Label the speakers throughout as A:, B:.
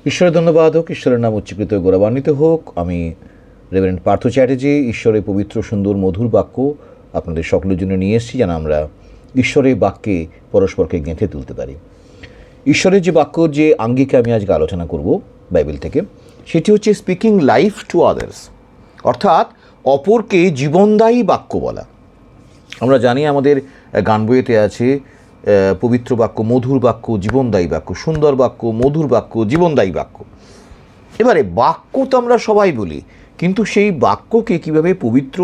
A: ঈশ্বরের ধন্যবাদ হোক, ঈশ্বরের নাম উচ্চীকৃত গৌরবান্বিত হোক। আমি রেভারেন্ড পার্থ চ্যাটার্জি ঈশ্বরের পবিত্র সুন্দর মধুর বাক্য আপনাদের সকলের জন্য নিয়ে এসেছি, যেন আমরা ঈশ্বরের বাক্যে পরস্পরকে গেঁথে তুলতে পারি। ঈশ্বরের যে বাক্যর যে আঙ্গিকে আমি আজকে আলোচনা করব বাইবেল থেকে, সেটি হচ্ছে স্পিকিং লাইফ টু আদার্স, অর্থাৎ অপরকে জীবনদায়ী বাক্য বলা। আমরা জানি আমাদের গান বইয়েতে আছে পবিত্র বাক্য, মধুর বাক্য, জীবনদায়ী বাক্য, সুন্দর বাক্য, মধুর বাক্য, জীবনদায়ী বাক্য। এবারে বাক্য তো আমরা সবাই বলি, কিন্তু সেই বাক্যকে কীভাবে পবিত্র,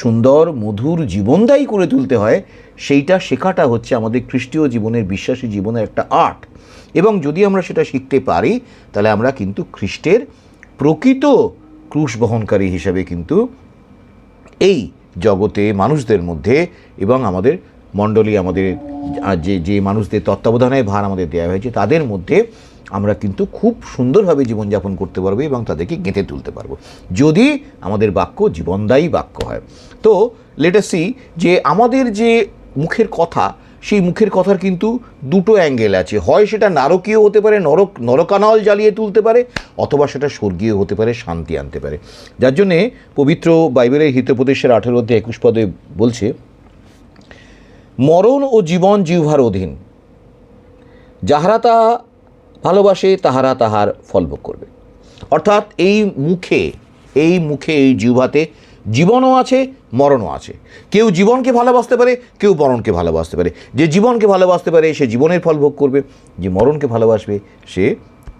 A: সুন্দর, মধুর, জীবনদায়ী করে তুলতে হয় সেইটা শেখাটা হচ্ছে আমাদের খ্রিস্টীয় জীবনের, বিশ্বাসী জীবনের একটা আর্ট। এবং যদি আমরা সেটা শিখতে পারি তাহলে আমরা কিন্তু খ্রিস্টের প্রকৃত ক্রুশ বহনকারী হিসাবে কিন্তু এই জগতে মানুষদের মধ্যে এবং আমাদের মণ্ডলী, আমাদের যে মানুষদের তত্ত্বাবধানের ভার আমাদের দেওয়া হয়েছে তাদের মধ্যে আমরা কিন্তু খুব সুন্দরভাবে জীবনযাপন করতে পারবো এবং তাদেরকে গেঁথে তুলতে পারবো, যদি আমাদের বাক্য জীবনদায়ী বাক্য হয়। তো লেট আস সি যে আমাদের যে মুখের কথা, সেই মুখের কথার কিন্তু দুটো অ্যাঙ্গেল আছে। হয় সেটা নারকীয় হতে পারে, নরকানল জ্বালিয়ে তুলতে পারে, অথবা সেটা স্বর্গীয় হতে পারে, শান্তি আনতে পারে। যার জন্যে পবিত্র বাইবেলের হিতোপদেশের 18 অধ্যায় 21 পদে বলছে, মরণ ও জীবন জিহ্বার অধীন, যাহারা তা ভালোবাসে তাহারা তাহার ফল ভোগ করবে। অর্থাৎ এই মুখে এই জিহ্বাতে জীবনও আছে, মরণও আছে। কেউ জীবনকে ভালোবাসতে পারে, কেউ মরণকে ভালোবাসতে পারে। যে জীবনকে ভালোবাসতে পারে সে জীবনের ফল ভোগ করবে, যে মরণকে ভালোবাসবে সে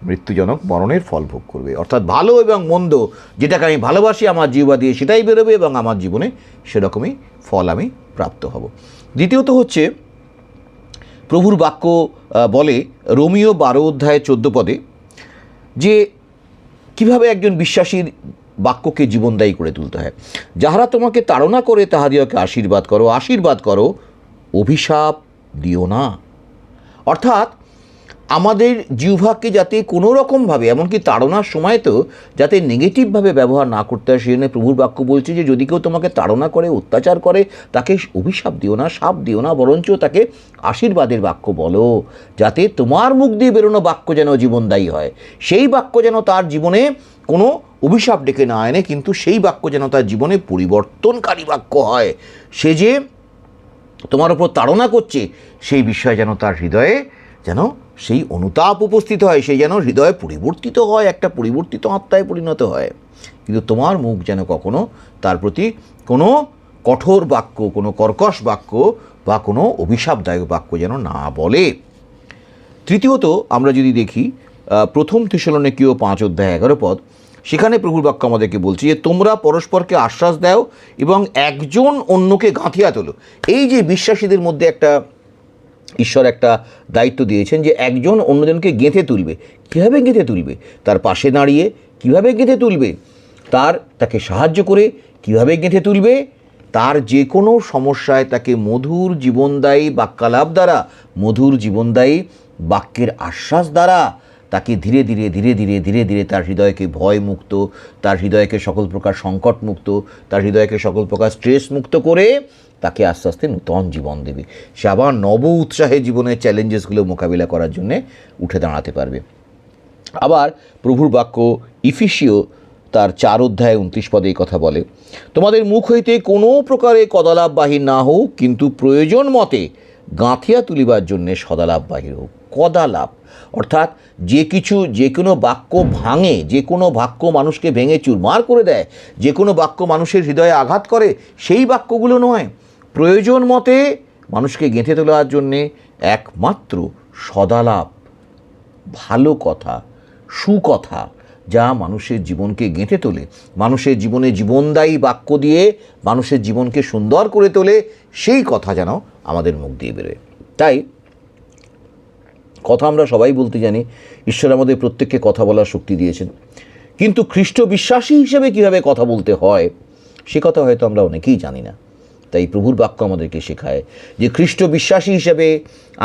A: মৃত্যুজনক মরণের ফল ভোগ করবে। অর্থাৎ ভালো এবং মন্দ যেটাকে আমি ভালোবাসি আমার জিহ্বা দিয়ে সেটাই বেরোবে এবং আমার জীবনে সেরকমই ফল আমি প্রাপ্ত হব। দ্বিতীয়ত হচ্ছে প্রভুর বাক্য বলে রোমীয় 12 অধ্যায় 14 পদে যে কিভাবে একজন বিশ্বাসীর বাক্যকে জীবনদায়ী করে তুলতে হয়। যাহারা তোমাকে তাড়না করে তাহাদিওকে আশীর্বাদ করো, অভিশাপ দিও না। অর্থাৎ আমাদের জিহ্বাকে যাতে কোনো রকমভাবে, এমনকি তাড়নার সময় তো যাতে নেগেটিভভাবে ব্যবহার না করতে হয়, সেই জন্য প্রভুর বাক্য বলছে যে যদি কেউ তোমাকে তাড়না করে, অত্যাচার করে, তাকে অভিশাপ দিও না, শাপ দিও না, বরঞ্চ তাকে আশীর্বাদের বাক্য বলো, যাতে তোমার মুখ দিয়ে বেরোনো বাক্য যেন জীবনদায়ী হয়। সেই বাক্য যেন তার জীবনে কোনো অভিশাপ ডেকে না আনে, কিন্তু সেই বাক্য যেন তার জীবনে পরিবর্তনকারী বাক্য হয়। সে যে তোমার ওপর তাড়না করছে সেই বিষয়ে যেন তার হৃদয়ে যেন সেই অনুতাপ উপস্থিত হয়, সেই যেন হৃদয়ে পরিবর্তিত হয়, একটা পরিবর্তিত আত্মায় পরিণত হয়। কিন্তু তোমার মুখ যেন কখনো তার প্রতি কোনো কঠোর বাক্য, কোনো কর্কশ বাক্য বা কোনো অভিশাপদায়ক বাক্য যেন না বলে। তৃতীয়ত আমরা যদি দেখি 1 থেসলোনিকীয় 5 অধ্যায় 11 পদ, সেখানে প্রভুর বাক্য আমাদেরকে বলছে যে তোমরা পরস্পরকে আশ্বাস দাও এবং একজন অন্যকে গাঁথিয়া তোলো। এই যে বিশ্বাসীদের মধ্যে একটা ঈশ্বর একটা দায়িত্ব দিয়েছেন যে একজন অন্যজনকে গেঁথে তুলবে। কীভাবে গেঁথে তুলবে? তার পাশে দাঁড়িয়ে কীভাবে গেঁথে তুলবে? তাকে সাহায্য করে কীভাবে গেঁথে তুলবে? তার যে কোনো সমস্যায় তাকে মধুর জীবনদায়ী বাক্যালাপ দ্বারা, মধুর জীবনদায়ী বাক্যের আশ্বাস দ্বারা তাকে ধীরে ধীরে ধীরে ধীরে ধীরে ধীরে তার হৃদয়কে ভয় মুক্ত, তার হৃদয়কে সকল প্রকার সংকট মুক্ত, তার হৃদয়কে সকল প্রকার স্ট্রেস মুক্ত করে তাকে আস্তে আস্তে নূতন জীবন দেবে। সে আবার নব উৎসাহে জীবনের চ্যালেঞ্জেসগুলো মোকাবিলা করার জন্যে উঠে দাঁড়াতে পারবে। আবার প্রভুর বাক্য ইফিসীয় তার 4 অধ্যায় 29 পদে এই কথা বলে, তোমাদের মুখ হইতে কোনো প্রকারে কদালাপ বাহির না হোক, কিন্তু প্রয়োজন মতে গাঁথিয়া তুলিবার জন্যে সদালাপ বাহির হোক। কদালাপ অর্থাৎ যে কোনো বাক্য ভাঙে, যে কোনো বাক্য মানুষকে ভেঙে চুরমার করে দেয়, যে কোনো বাক্য মানুষের হৃদয়ে আঘাত করে, সেই বাক্যগুলো নয়। প্রয়োজন মতে মানুষকে গেঁথে তোলার জন্যে একমাত্র সদালাপ, ভালো কথা, সুকথা, যা মানুষের জীবনকে গেঁথে তোলে, মানুষের জীবনে জীবনদায়ী বাক্য দিয়ে মানুষের জীবনকে সুন্দর করে তোলে, সেই কথা যেন আমাদের মুখ দিয়ে বেরোয়। তাই কথা আমরা সবাই বলতে জানি, ঈশ্বর আমাদের প্রত্যেককে কথা বলার শক্তি দিয়েছেন, কিন্তু খ্রিস্ট বিশ্বাসী হিসেবে কীভাবে কথা বলতে হয় সে কথা হয়তো আমরা অনেকেই জানি না। তাই প্রভুর বাক্য আমাদেরকে শেখায় যে খ্রিস্ট বিশ্বাসী হিসেবে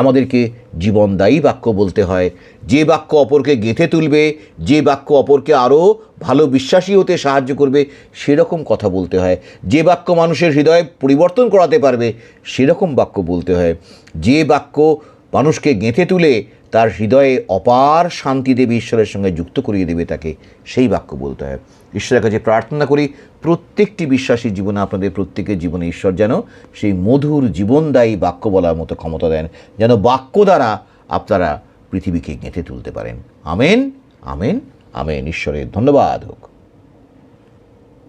A: আমাদেরকে জীবনদায়ী বাক্য বলতে হয়, যে বাক্য অপরকে গেঁথে তুলবে, যে বাক্য অপরকে আরও ভালো বিশ্বাসী হতে সাহায্য করবে সেরকম কথা বলতে হয়, যে বাক্য মানুষের হৃদয় পরিবর্তন করাতে পারবে সেরকম বাক্য বলতে হয়, যে বাক্য মানুষকে গেঁথে তুলে তার হৃদয়ে অপার শান্তি দেবে, ঈশ্বরের সঙ্গে যুক্ত করিয়ে দেবে তাকে, সেই বাক্য বলতে হয়। ঈশ্বরের কাছে প্রার্থনা করি প্রত্যেকটি বিশ্বাসী জীবনে, আপনাদের প্রত্যেকের জীবনে ঈশ্বর যেন সেই মধুর জীবনদায়ী বাক্য বলার মতো ক্ষমতা দেন, যেন বাক্য দ্বারা আপনারা পৃথিবীকে গেঁথে তুলতে পারেন। Amen, amen, amen. ঈশ্বরের ধন্যবাদ হোক।